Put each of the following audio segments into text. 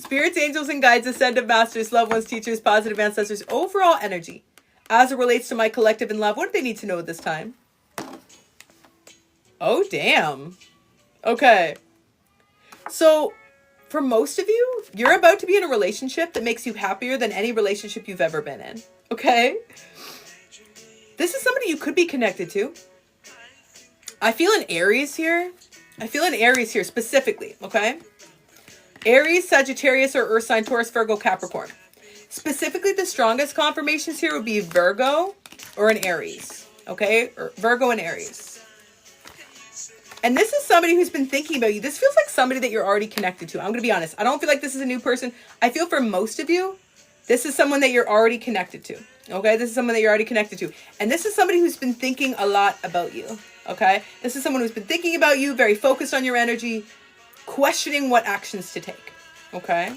Spirits, angels, and guides, ascended masters, loved ones, teachers, positive ancestors, overall energy as it relates to my collective in love. What do they need to know at this time? Oh, damn. Okay. So, for most of you, you're about to be in a relationship that makes you happier than any relationship you've ever been in. Okay? This is somebody you could be connected to. I feel an Aries here. I feel an Aries here specifically, okay? Aries, Sagittarius, or Earth sign, Taurus, Virgo, Capricorn. Specifically, the strongest confirmations here would be Virgo or an Aries, okay? Or Virgo and Aries. And this is somebody who's been thinking about you. This feels like somebody that you're already connected to. I'm going to be honest. I don't feel like this is a new person. I feel for most of you, this is someone that you're already connected to. Okay? This is someone that you're already connected to. And this is somebody who's been thinking a lot about you. Okay? This is someone who's been thinking about you, very focused on your energy, questioning what actions to take. Okay?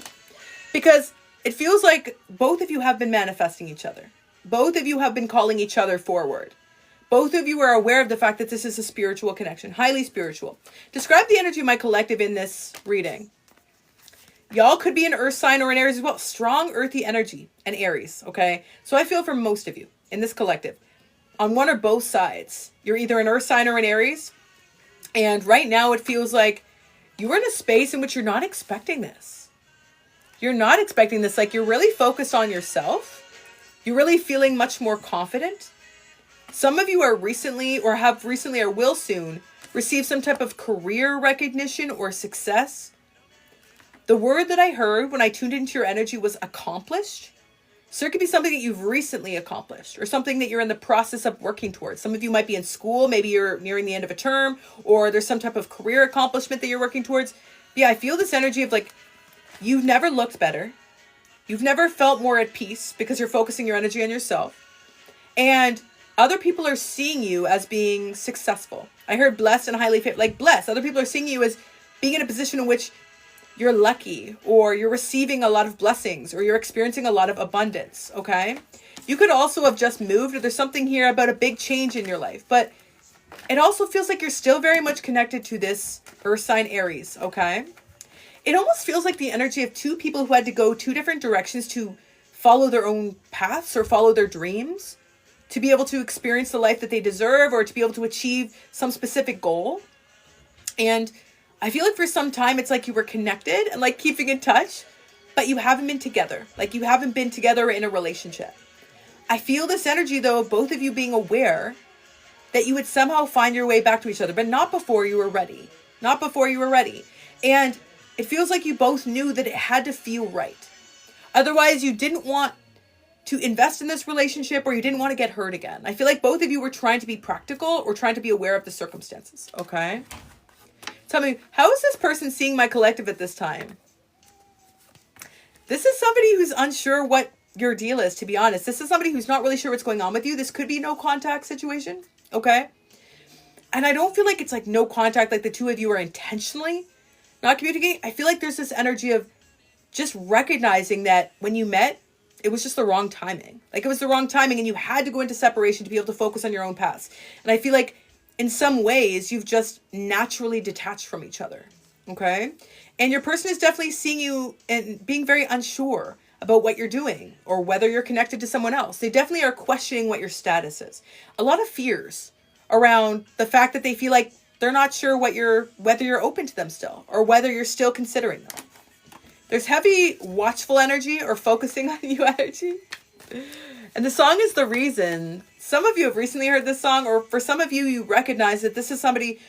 Because it feels like both of you have been manifesting each other. Both of you have been calling each other forward. Both of you are aware of the fact that this is a spiritual connection, highly spiritual. Describe the energy of my collective in this reading. Y'all could be an Earth sign or an Aries as well. Strong earthy energy and Aries, okay? So I feel for most of you in this collective, on one or both sides, you're either an Earth sign or an Aries. And right now it feels like you're in a space in which you're not expecting this. You're not expecting this. Like, you're really focused on yourself. You're really feeling much more confident. Some of you are recently or have recently or will soon receive some type of career recognition or success. The word that I heard when I tuned into your energy was accomplished. So it could be something that you've recently accomplished or something that you're in the process of working towards. Some of you might be in school. Maybe you're nearing the end of a term, or there's some type of career accomplishment that you're working towards. But yeah, I feel this energy of like, you've never looked better. You've never felt more at peace because you're focusing your energy on yourself. And other people are seeing you as being successful. I heard blessed and highly favored, like blessed. Other people are seeing you as being in a position in which you're lucky, or you're receiving a lot of blessings, or you're experiencing a lot of abundance, okay? You could also have just moved, or there's something here about a big change in your life. But it also feels like you're still very much connected to this Earth sign Aries, okay? It almost feels like the energy of two people who had to go two different directions to follow their own paths or follow their dreams, to be able to experience the life that they deserve, or to be able to achieve some specific goal. And I feel like for some time, it's like you were connected and like keeping in touch, but you haven't been together. Like you haven't been together in a relationship. I feel this energy though, of both of you being aware that you would somehow find your way back to each other, but not before you were ready. Not before you were ready. And it feels like you both knew that it had to feel right. Otherwise, you didn't want to invest in this relationship, or you didn't want to get hurt again. I feel like both of you were trying to be practical or trying to be aware of the circumstances. Okay. Tell me, how is this person seeing my collective at this time? This is somebody who's unsure what your deal is, to be honest. This is somebody who's not really sure what's going on with you. This could be no contact situation. Okay. And I don't feel like it's like no contact, like the two of you are intentionally not communicating. I feel like there's this energy of just recognizing that when you met, it was just the wrong timing. Like it was the wrong timing, and you had to go into separation to be able to focus on your own paths. And I feel like in some ways you've just naturally detached from each other. Okay. And your person is definitely seeing you and being very unsure about what you're doing or whether you're connected to someone else. They definitely are questioning what your status is. A lot of fears around the fact that they feel like they're not sure whether you're open to them still, or whether you're still considering them. There's heavy watchful energy or focusing on you energy. And the song is The Reason. Some of you have recently heard this song, or for some of you, you recognize that this is somebody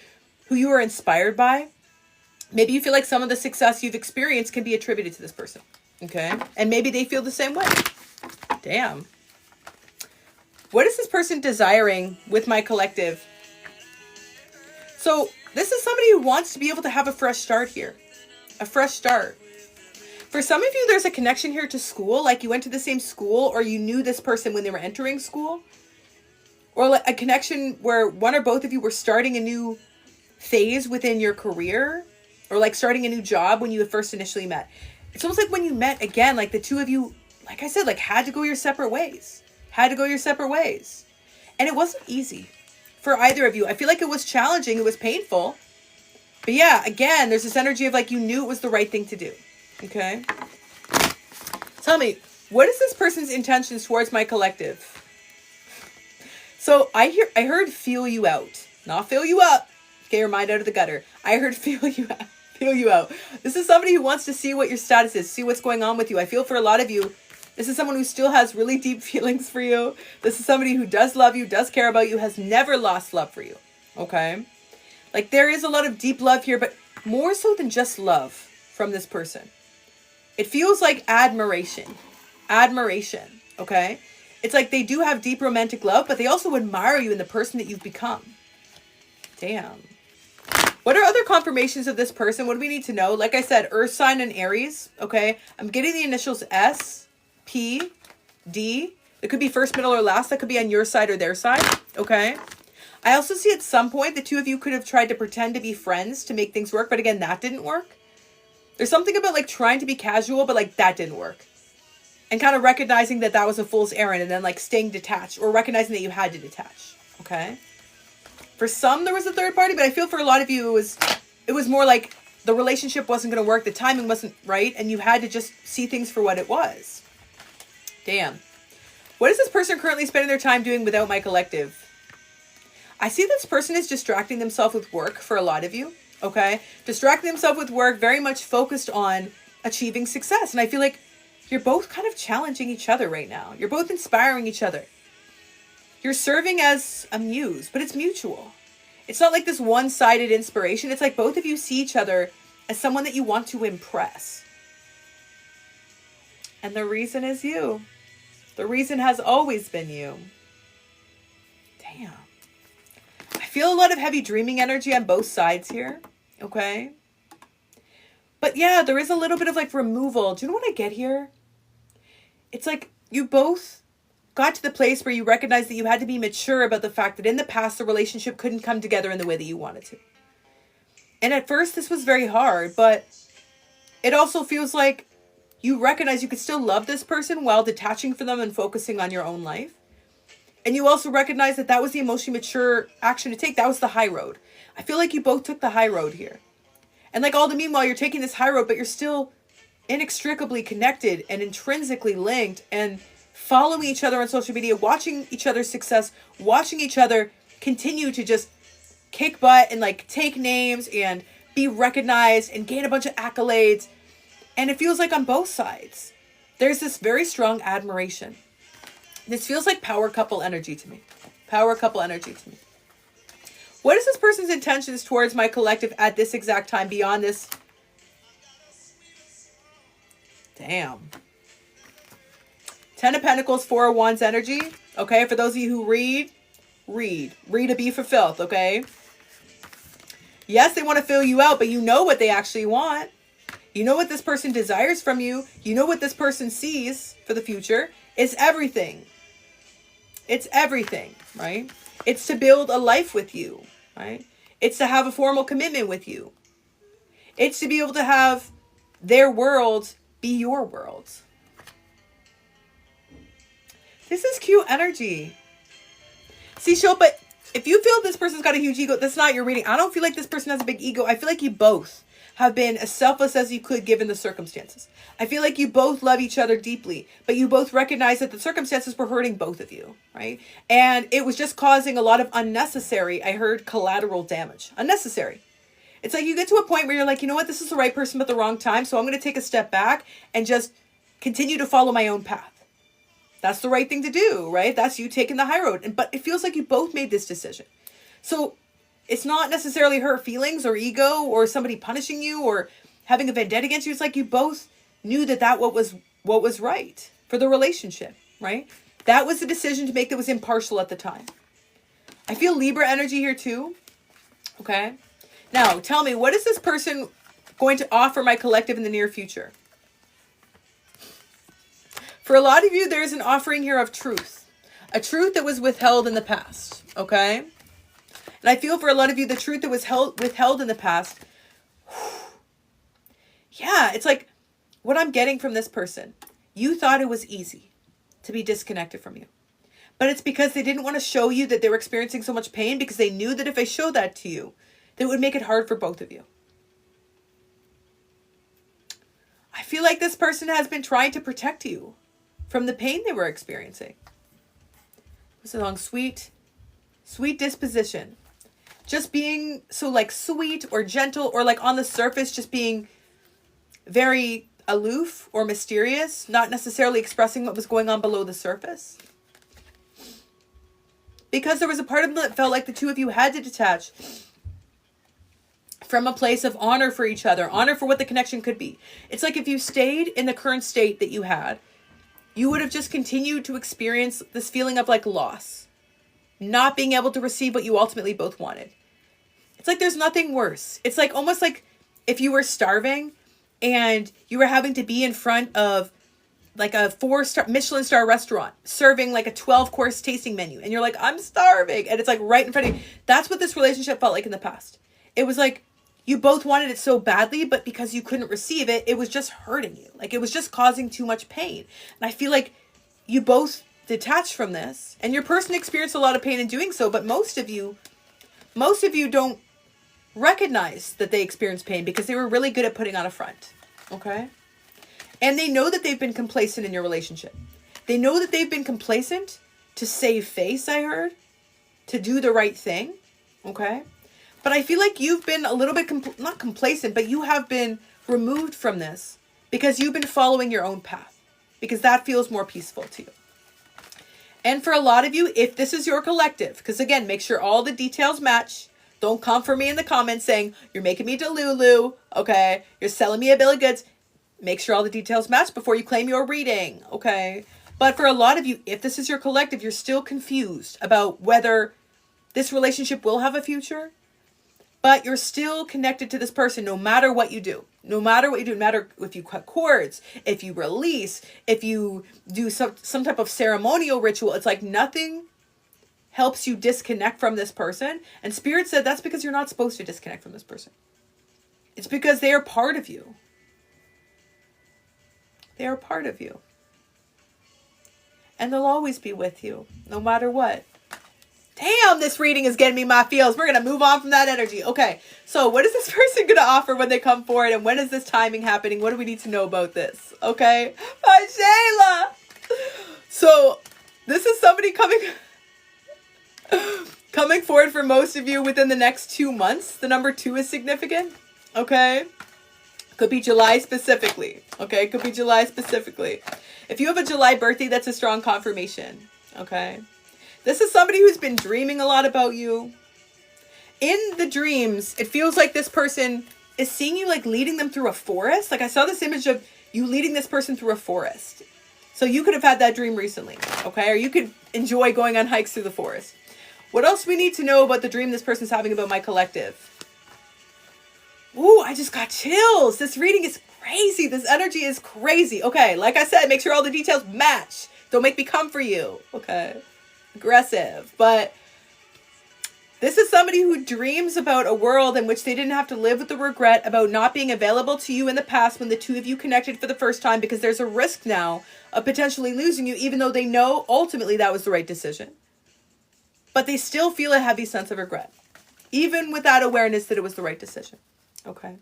who you are inspired by. Maybe you feel like some of the success you've experienced can be attributed to this person. Okay. And maybe they feel the same way. Damn. What is this person desiring with my collective? So this is somebody who wants to be able to have a fresh start here. A fresh start. For some of you, there's a connection here to school, like you went to the same school, or you knew this person when they were entering school. Or like a connection where one or both of you were starting a new phase within your career, or like starting a new job when you had first initially met. It's almost like when you met again, like the two of you, like I said, like had to go your separate ways. Had to go your separate ways. And it wasn't easy for either of you. I feel like it was challenging. It was painful. But yeah, again, there's this energy of like you knew it was the right thing to do. Okay. Tell me, what is this person's intentions towards my collective? So I heard feel you out, not fill you up. Get your mind out of the gutter. I heard feel you out. Feel you out. This is somebody who wants to see what your status is, see what's going on with you. I feel for a lot of you, this is someone who still has really deep feelings for you. This is somebody who does love you, does care about you, has never lost love for you. Okay? Like there is a lot of deep love here, but more so than just love from this person. It feels like admiration. Admiration. Okay? It's like they do have deep romantic love, but they also admire you and the person that you've become. Damn. What are other confirmations of this person? What do we need to know? Like I said, Earth sign and Aries. Okay. I'm getting the initials S, P, D. It could be first, middle, or last. That could be on your side or their side. Okay. I also see at some point the two of you could have tried to pretend to be friends to make things work. But again, that didn't work. There's something about like trying to be casual, but like that didn't work. And kind of recognizing that that was a fool's errand and then like staying detached or recognizing that you had to detach. Okay. For some, there was a third party, but I feel for a lot of you, it was more like the relationship wasn't going to work. The timing wasn't right. And you had to just see things for what it was. Damn. What is this person currently spending their time doing without my collective? I see this person is distracting themselves with work for a lot of you. Okay. Distracting themselves with work, very much focused on achieving success. And I feel like you're both kind of challenging each other right now. You're both inspiring each other. You're serving as a muse, but it's mutual. It's not like this one-sided inspiration. It's like both of you see each other as someone that you want to impress. And the reason is you. The reason has always been you. Damn. I feel a lot of heavy dreaming energy on both sides here. Okay. But yeah, there is a little bit of like removal. Do you know what I get here? It's like you both got to the place where you recognize that you had to be mature about the fact that in the past, the relationship couldn't come together in the way that you wanted to. And at first, this was very hard, but it also feels like you recognize you could still love this person while detaching from them and focusing on your own life. And you also recognize that that was the emotionally mature action to take. That was the high road. I feel like you both took the high road here. And like all the meanwhile, you're taking this high road, but you're still inextricably connected and intrinsically linked and following each other on social media, watching each other's success, watching each other continue to just kick butt and like take names and be recognized and gain a bunch of accolades. And it feels like on both sides, there's this very strong admiration. This feels like power couple energy to me. Power couple energy to me. What is this person's intentions towards my collective at this exact time beyond this? Damn. 10 of Pentacles, 4 of Wands energy. Okay, for those of you who read. Read a B for filth, okay? Yes, they want to fill you out, but you know what they actually want. You know what this person desires from you. You know what this person sees for the future. It's everything. It's everything, right? It's to build a life with you, right? It's to have a formal commitment with you. It's to be able to have their world be your world. This is cute energy. See, Shilpa, if you feel this person's got a huge ego, that's not your reading. I don't feel like this person has a big ego. I feel like you both have been as selfless as you could given the circumstances. I feel like you both love each other deeply, but you both recognize that the circumstances were hurting both of you, right? And it was just causing a lot of unnecessary, I heard, collateral damage. Unnecessary. It's like you get to a point where you're like, you know what, this is the right person but the wrong time, so I'm going to take a step back and just continue to follow my own path. That's the right thing to do, right? That's you taking the high road. But it feels like you both made this decision. So it's not necessarily hurt feelings or ego or somebody punishing you or having a vendetta against you. It's like you both knew that what was right for the relationship, right? That was the decision to make that was impartial at the time. I feel Libra energy here too. Okay. Now tell me, what is this person going to offer my collective in the near future? For a lot of you, there's an offering here of truth. A truth that was withheld in the past, okay? And I feel for a lot of you, the truth that was withheld in the past, yeah, it's like what I'm getting from this person. You thought it was easy to be disconnected from you. But it's because they didn't want to show you that they were experiencing so much pain because they knew that if I showed that to you, that it would make it hard for both of you. I feel like this person has been trying to protect you from the pain they were experiencing. This is sweet disposition. Just being so like sweet or gentle, or like on the surface just being very aloof or mysterious, not necessarily expressing what was going on below the surface. Because there was a part of them that felt like the two of you had to detach from a place of honor for each other, honor for what the connection could be. It's like if you stayed in the current state that you had, you would have just continued to experience this feeling of like loss, not being able to receive what you ultimately both wanted. It's like there's nothing worse. It's like almost like if you were starving and you were having to be in front of like a 4-star Michelin star restaurant serving like a 12-course tasting menu, and you're like, I'm starving, and it's like right in front of you. That's what this relationship felt like in the past. It was like you both wanted it so badly, but because you couldn't receive it, it was just hurting you. Like it was just causing too much pain. And I feel like you both detached from this, and your person experienced a lot of pain in doing so, but most of you don't recognize that they experienced pain because they were really good at putting on a front. Okay? And they know that they've been complacent in your relationship. They know that they've been complacent to save face, I heard, to do the right thing. Okay? But I feel like you've been a little bit, not complacent, but you have been removed from this because you've been following your own path, because that feels more peaceful to you. And for a lot of you, if this is your collective, because again, make sure all the details match. Don't come for me in the comments saying, you're making me Delulu, okay? You're selling me a bill of goods. Make sure all the details match before you claim your reading, okay? But for a lot of you, if this is your collective, you're still confused about whether this relationship will have a future, but you're still connected to this person no matter what you do. No matter what you do, no matter if you cut cords, if you release, if you do some type of ceremonial ritual, it's like nothing helps you disconnect from this person. And Spirit said that's because you're not supposed to disconnect from this person. It's because they are part of you. They are part of you. And they'll always be with you, no matter what. Damn, this reading is getting me my feels. We're going to move on from that energy. Okay, so what is this person going to offer when they come forward? And when is this timing happening? What do we need to know about this? Okay? Hi, Shayla. So this is somebody coming forward for most of you within the next 2 months. The number 2 is significant. Okay? Could be July specifically. Okay? Could be July specifically. If you have a July birthday, that's a strong confirmation. Okay? This is somebody who's been dreaming a lot about you. In the dreams, it feels like this person is seeing you like leading them through a forest. Like I saw this image of you leading this person through a forest. So you could have had that dream recently. Okay? Or you could enjoy going on hikes through the forest. What else we need to know about the dream this person's having about my collective? Ooh, I just got chills. This reading is crazy. This energy is crazy. Okay, like I said, make sure all the details match. Don't make me come for you. Okay? Aggressive. But this is somebody who dreams about a world in which they didn't have to live with the regret about not being available to you in the past when the two of you connected for the first time, because there's a risk now of potentially losing you, even though they know ultimately that was the right decision. But they still feel a heavy sense of regret, even with that awareness that it was the right decision. Okay.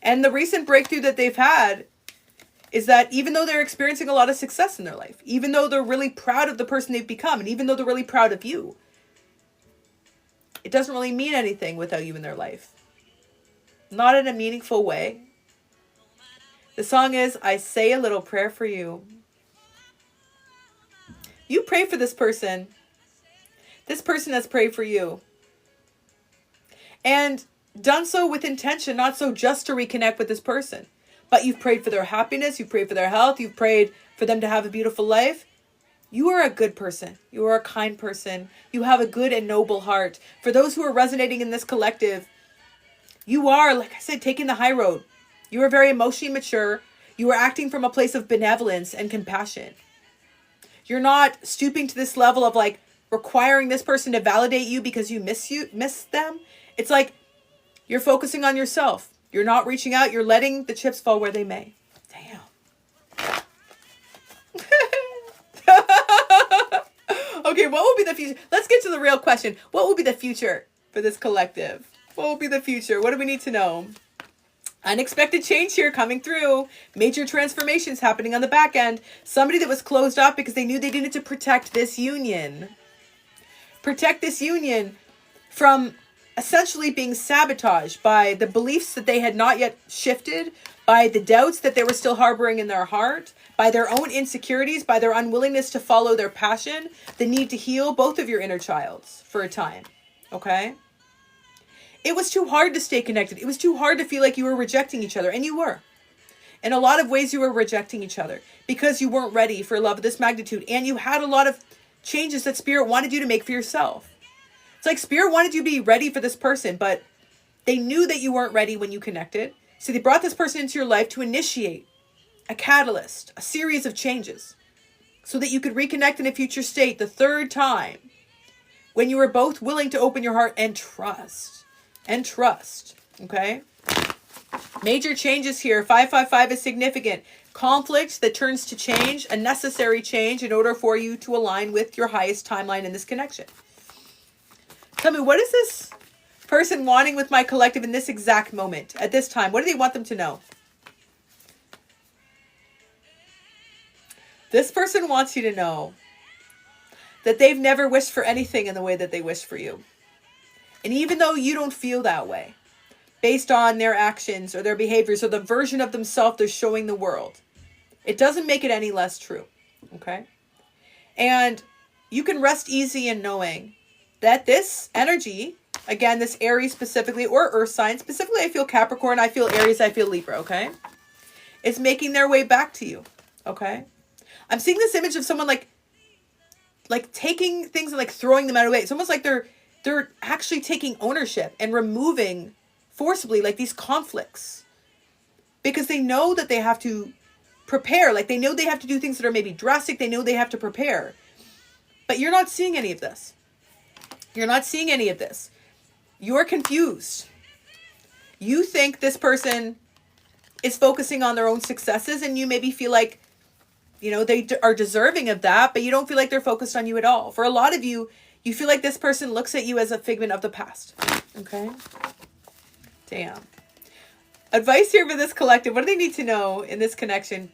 And the recent breakthrough that they've had is that even though they're experiencing a lot of success in their life, even though they're really proud of the person they've become, and even though they're really proud of you, it doesn't really mean anything without you in their life. Not in a meaningful way. The song is, I Say a Little Prayer for You. You pray for this person. This person has prayed for you. And done so with intention, not so just to reconnect with this person. But you've prayed for their happiness, you've prayed for their health, you've prayed for them to have a beautiful life. You are a good person. You are a kind person. You have a good and noble heart. For those who are resonating in this collective, you are, like I said, taking the high road. You are very emotionally mature. You are acting from a place of benevolence and compassion. You're not stooping to this level of like requiring this person to validate you because you miss them. It's like you're focusing on yourself. You're not reaching out. You're letting the chips fall where they may. Damn. Okay, what will be the future? Let's get to the real question. What will be the future for this collective? What will be the future? What do we need to know? Unexpected change here coming through. Major transformations happening on the back end. Somebody that was closed off because they knew they needed to protect this union. Protect this union from essentially being sabotaged by the beliefs that they had not yet shifted, by the doubts that they were still harboring in their heart, by their own insecurities, by their unwillingness to follow their passion, the need to heal both of your inner childs for a time. Okay? It was too hard to stay connected. It was too hard to feel like you were rejecting each other. And you were. In a lot of ways, you were rejecting each other because you weren't ready for love of this magnitude. And you had a lot of changes that Spirit wanted you to make for yourself. It's like Spirit wanted you to be ready for this person, but they knew that you weren't ready when you connected. So they brought this person into your life to initiate a catalyst, a series of changes, so that you could reconnect in a future state the third time when you were both willing to open your heart and trust. And trust. Okay? Major changes here. 555 is significant. Conflict that turns to change, a necessary change in order for you to align with your highest timeline in this connection. Tell me, what is this person wanting with my collective in this exact moment, at this time? What do they want them to know? This person wants you to know that they've never wished for anything in the way that they wish for you. And even though you don't feel that way, based on their actions or their behaviors or the version of themselves they're showing the world, it doesn't make it any less true. Okay? And you can rest easy in knowing that this energy, again, this Aries specifically, or Earth sign, specifically I feel Capricorn, I feel Aries, I feel Libra, okay? It's making their way back to you, okay? I'm seeing this image of someone like taking things and like throwing them out of the way. It's almost like they're actually taking ownership and removing forcibly like these conflicts because they know that they have to prepare. Like they know they have to do things that are maybe drastic. They know they have to prepare, but you're not seeing any of this. You're not seeing any of this. You're confused. You think this person is focusing on their own successes and you maybe feel like, you know, they are deserving of that, but you don't feel like they're focused on you at all. For a lot of you, you feel like this person looks at you as a figment of the past. Okay? Damn. Advice here for this collective. What do they need to know in this connection?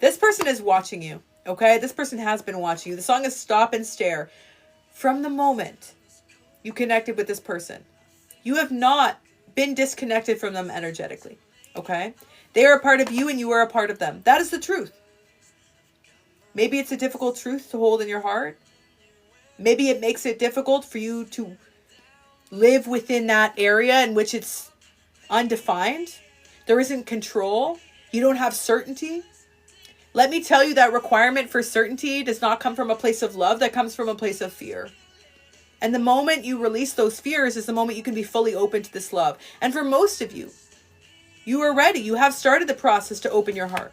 This person is watching you. Okay? This person has been watching you. The song is Stop and Stare. From the moment you connected with this person, you have not been disconnected from them energetically. Okay? They are a part of you and you are a part of them. That is the truth. Maybe it's a difficult truth to hold in your heart. Maybe it makes it difficult for you to live within that area in which it's undefined. There isn't control. You don't have certainty. Let me tell you that requirement for certainty does not come from a place of love. That comes from a place of fear. And the moment you release those fears is the moment you can be fully open to this love. And for most of you, you are ready. You have started the process to open your heart.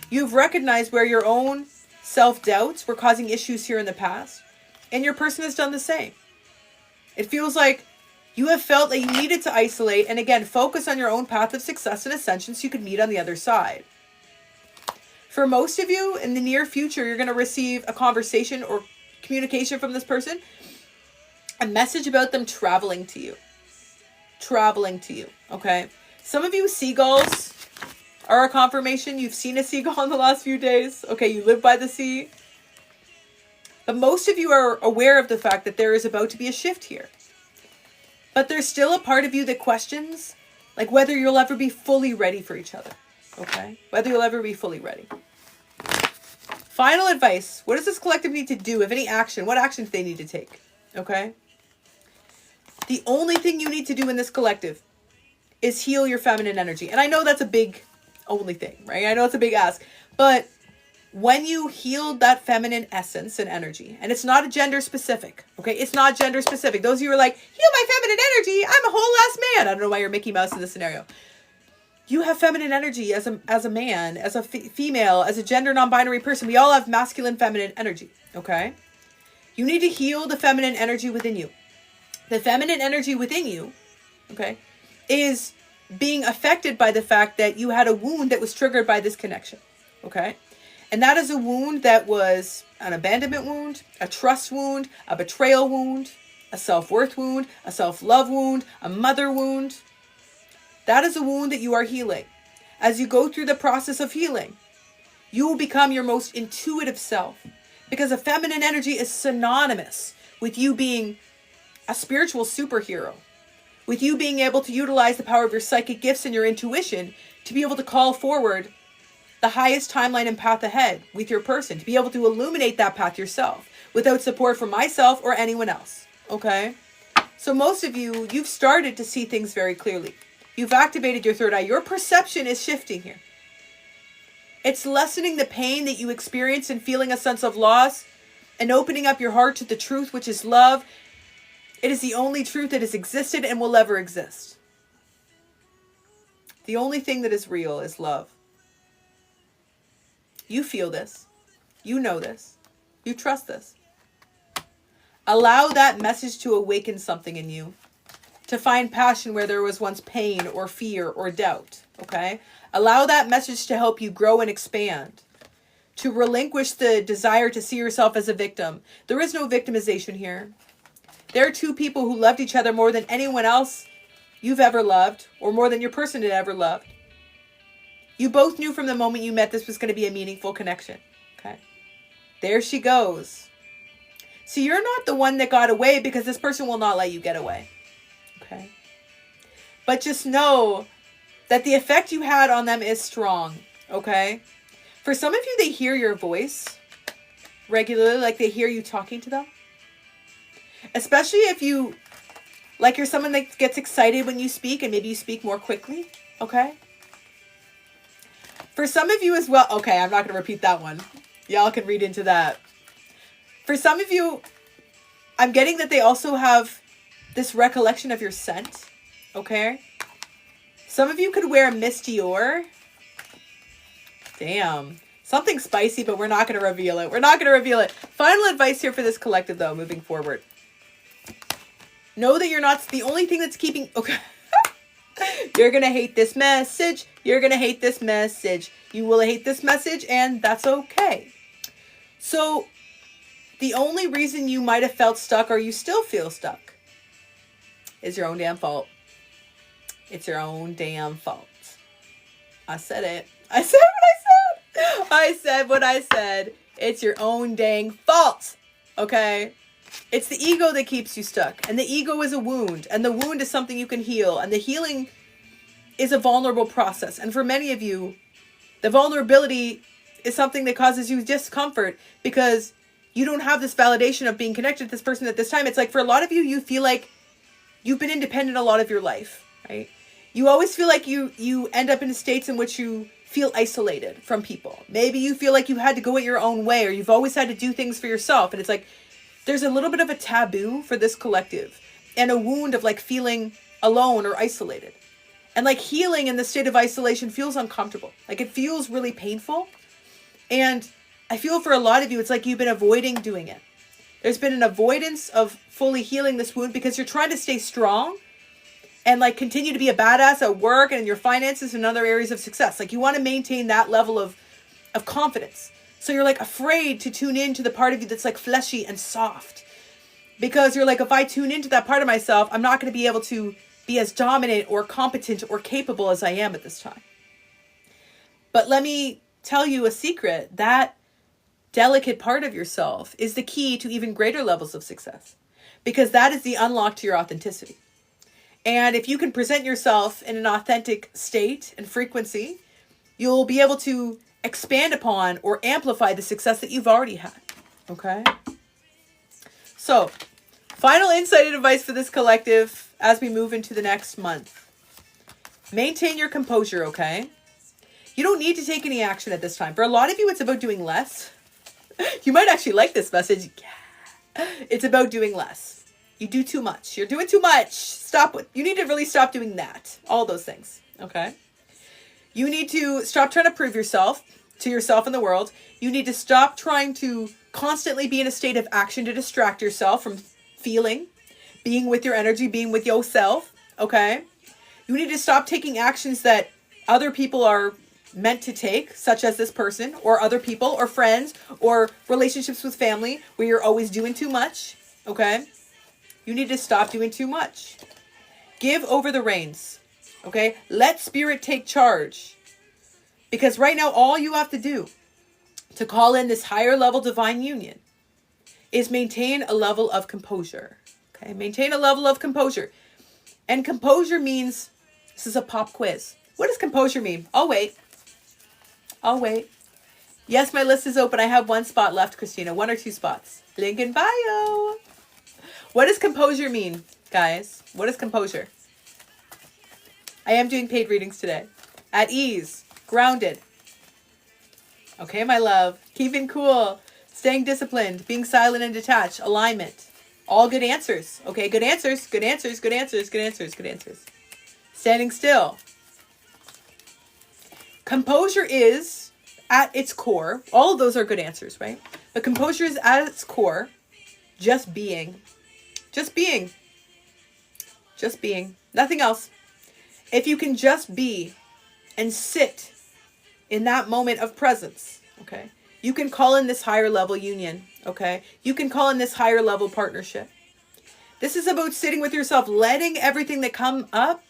You've recognized where your own self-doubts were causing issues here in the past. And your person has done the same. It feels like you have felt that you needed to isolate and again, focus on your own path of success and ascension so you could meet on the other side. For most of you, in the near future, you're going to receive a conversation or communication from this person, a message about them traveling to you. Traveling to you, okay? Some of you, seagulls are a confirmation. You've seen a seagull in the last few days. Okay, you live by the sea. But most of you are aware of the fact that there is about to be a shift here. But there's still a part of you that questions, like whether you'll ever be fully ready for each other. Okay? Whether you'll ever be fully ready. Final advice. What does this collective need to do? If any action, what actions they need to take? Okay? The only thing you need to do in this collective is heal your feminine energy. And I know that's a big only thing, right? I know it's a big ask. But when you healed that feminine essence and energy, and it's not a gender specific, okay? It's not gender specific. Those of you who are like, heal my feminine energy, I'm a whole ass man. I don't know why you're Mickey Mouse in this scenario. You have feminine energy as a man, as a female, as a gender non-binary person. We all have masculine, feminine energy, okay? You need to heal the feminine energy within you. The feminine energy within you, okay, is being affected by the fact that you had a wound that was triggered by this connection, okay? And that is a wound that was an abandonment wound, a trust wound, a betrayal wound, a self-worth wound, a self-love wound, a mother wound. That is a wound that you are healing. As you go through the process of healing, you will become your most intuitive self, because a feminine energy is synonymous with you being a spiritual superhero, with you being able to utilize the power of your psychic gifts and your intuition to be able to call forward the highest timeline and path ahead with your person, to be able to illuminate that path yourself without support from myself or anyone else. Okay? So most of you, you've started to see things very clearly. You've activated your third eye. Your perception is shifting here. It's lessening the pain that you experience and feeling a sense of loss and opening up your heart to the truth, which is love. It is the only truth that has existed and will ever exist. The only thing that is real is love. You feel this. You know this. You trust this. Allow that message to awaken something in you, to find passion where there was once pain or fear or doubt. Okay? Allow that message to help you grow and expand, to relinquish the desire to see yourself as a victim. There is no victimization here. There are two people who loved each other more than anyone else you've ever loved, or more than your person had ever loved. You both knew from the moment you met this was going to be a meaningful connection. Okay? There she goes. So you're not the one that got away, because this person will not let you get away. Okay? But just know that the effect you had on them is strong. Okay? For some of you, they hear your voice regularly, like they hear you talking to them. Especially if you, like you're someone that gets excited when you speak and maybe you speak more quickly. Okay? For some of you as well, okay, I'm not going to repeat that one. Y'all can read into that. For some of you, I'm getting that they also have this recollection of your scent. Okay? Some of you could wear Miss Dior. Damn. Something spicy, but we're not going to reveal it. We're not going to reveal it. Final advice here for this collective, though, moving forward. Know that you're not the only thing that's keeping... Okay. You're going to hate this message. You're going to hate this message. You will hate this message, and that's okay. So, the only reason you might have felt stuck, or you still feel stuck, is your own damn fault. It's your own damn fault. I said it. I said what I said. I said what I said. It's your own dang fault. Okay? It's the ego that keeps you stuck. And the ego is a wound. And the wound is something you can heal. And the healing is a vulnerable process. And for many of you, the vulnerability is something that causes you discomfort because you don't have this validation of being connected to this person at this time. It's like for a lot of you, you feel like you've been independent a lot of your life, right? You always feel like you end up in states in which you feel isolated from people. Maybe you feel like you had to go it your own way, or you've always had to do things for yourself. And it's like, there's a little bit of a taboo for this collective and a wound of like feeling alone or isolated. And like healing in the state of isolation feels uncomfortable. Like it feels really painful. And I feel for a lot of you, it's like you've been avoiding doing it. There's been an avoidance of fully healing this wound because you're trying to stay strong and like continue to be a badass at work and in your finances and other areas of success. Like you want to maintain that level of confidence. So you're like afraid to tune into the part of you that's like fleshy and soft. Because you're like, if I tune into that part of myself, I'm not going to be able to be as dominant or competent or capable as I am at this time. But let me tell you a secret. That delicate part of yourself is the key to even greater levels of success. Because that is the unlock to your authenticity. And if you can present yourself in an authentic state and frequency, you'll be able to expand upon or amplify the success that you've already had. Okay? So, final insight and advice for this collective as we move into the next month. Maintain your composure, okay? You don't need to take any action at this time. For a lot of you, it's about doing less. You might actually like this message. Yeah. It's about doing less. You do too much. You're doing too much. Stop. You need to really stop doing that. All those things, okay? You need to stop trying to prove yourself to yourself and the world. You need to stop trying to constantly be in a state of action to distract yourself from feeling, being with your energy, being with yourself, okay? You need to stop taking actions that other people are meant to take, such as this person, or other people, or friends, or relationships with family, where you're always doing too much, okay? You need to stop doing too much. Give over the reins, Okay? Let spirit take charge. Because right now, all you have to do to call in this higher level divine union is maintain a level of composure. Okay? Maintain a level of composure. And composure means, this is a pop quiz. What does composure mean? I'll wait. Yes, my list is open. I have 1 spot left, Christina. 1 or 2 spots. Link in bio. What does composure mean, guys? What is composure? I am doing paid readings today. At ease. Grounded. Okay, my love. Keeping cool. Staying disciplined. Being silent and detached. Alignment. All good answers. Okay, good answers. Good answers. Good answers. Good answers. Good answers. Standing still. Composure is, at its core, all of those are good answers, right? But composure is at its core, just being. Just being. Just being. Nothing else. If you can just be and sit in that moment of presence, okay, you can call in this higher level union, okay? You can call in this higher level partnership. This is about sitting with yourself, letting everything that come up.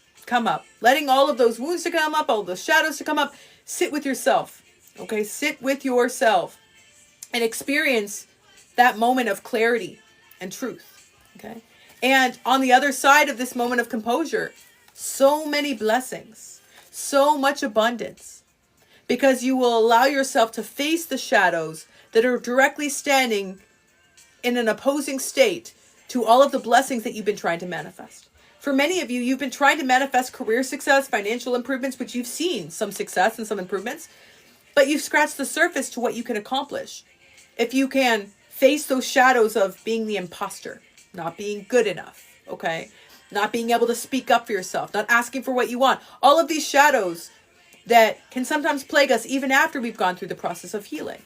Letting all of those wounds to come up, all those shadows to come up. Sit with yourself, okay? Sit with yourself and experience that moment of clarity and truth, okay? And on the other side of this moment of composure, so many blessings, so much abundance, because you will allow yourself to face the shadows that are directly standing in an opposing state to all of the blessings that you've been trying to manifest. For many of you, you've been trying to manifest career success, financial improvements, which you've seen some success and some improvements, but you've scratched the surface to what you can accomplish. If you can face those shadows of being the imposter, not being good enough, okay? Not being able to speak up for yourself, not asking for what you want. All of these shadows that can sometimes plague us even after we've gone through the process of healing,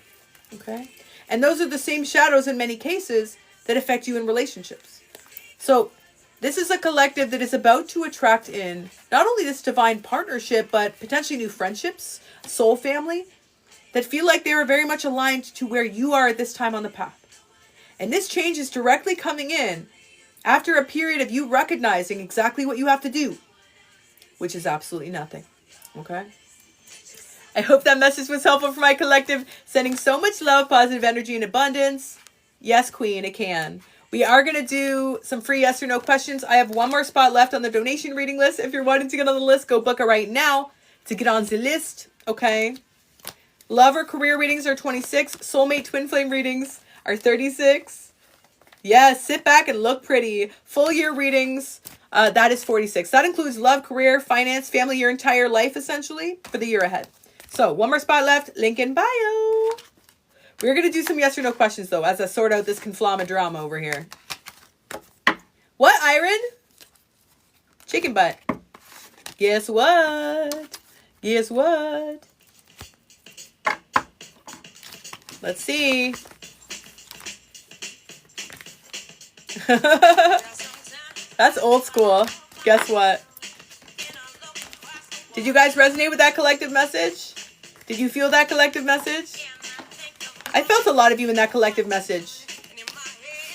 okay? And those are the same shadows in many cases that affect you in relationships. So this is a collective that is about to attract in not only this divine partnership, but potentially new friendships, soul family, that feel like they are very much aligned to where you are at this time on the path. And this change is directly coming in after a period of you recognizing exactly what you have to do, which is absolutely nothing. Okay? I hope that message was helpful for my collective. Sending so much love, positive energy, and abundance. Yes, Queen, it can. We are going to do some free yes or no questions. I have 1 more spot left on the donation reading list. If you're wanting to get on the list, go book it right now to get on the list. Okay. Love or career readings are 26. Soulmate twin flame readings are 36. Yes, sit back and look pretty. Full year readings, that is 46. That includes love, career, finance, family, your entire life, essentially, for the year ahead. So 1 more spot left. Link in bio. We're going to do some yes or no questions, though, as I sort out this conflama drama over here. What, Iron? Chicken butt. Guess what? Guess what? Let's see. That's old school. Guess what? Did you guys resonate with that collective message? Did you feel that collective message? I felt a lot of you in that collective message.